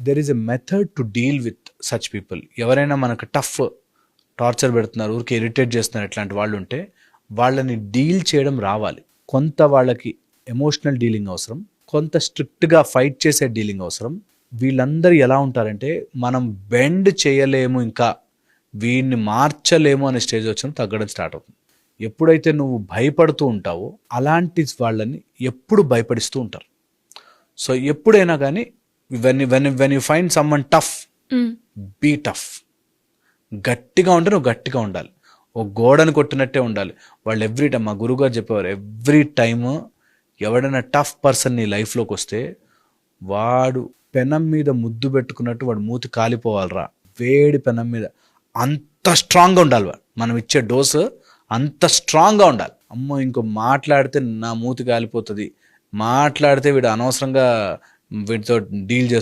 There is a method to deal with such people. ఎవరైనా మనకు tough torture పెడుతున్నారు, ఊరికి ఇరిటేట్ చేస్తున్నారు, ఇట్లాంటి వాళ్ళు ఉంటే వాళ్ళని డీల్ చేయడం రావాలి. కొంత వాళ్ళకి ఎమోషనల్ డీలింగ్ అవసరం, కొంత స్ట్రిక్ట్గా ఫైట్ చేసే డీలింగ్ అవసరం. వీళ్ళందరూ ఎలా ఉంటారంటే మనం బెండ్ చేయలేము, ఇంకా వీడిని మార్చలేము అనే స్టేజ్ వచ్చిన తగ్గడం స్టార్ట్ అవుతుంది. ఎప్పుడైతే నువ్వు భయపడుతూ ఉంటావో అలాంటి వాళ్ళని ఎప్పుడు భయపడిస్తూ ఉంటారు. సో ఎప్పుడైనా కానీ when you find someone tough, be tough. గట్టిగా ఉంటే నువ్వు గట్టిగా ఉండాలి, ఓ గోడను కొట్టినట్టే ఉండాలి. వాళ్ళు ఎవ్రీ టైం, మా గురువుగారు చెప్పేవారు, ఎవ్రీ టైము ఎవడైనా టఫ్ పర్సన్ నీ లైఫ్లోకి వస్తే వాడు పెనం మీద ముద్దు పెట్టుకున్నట్టు వాడు మూతి కాలిపోవాలరా, వేడి పెనం మీద. అంత స్ట్రాంగ్గా ఉండాలి మనం ఇచ్చే డోసు, అంత స్ట్రాంగ్గా ఉండాలి. అమ్మో ఇంకో మాట్లాడితే నా మూతి కాలిపోతుంది, మాట్లాడితే వీడు అనవసరంగా వీటితో డీల్ చేస్తుంది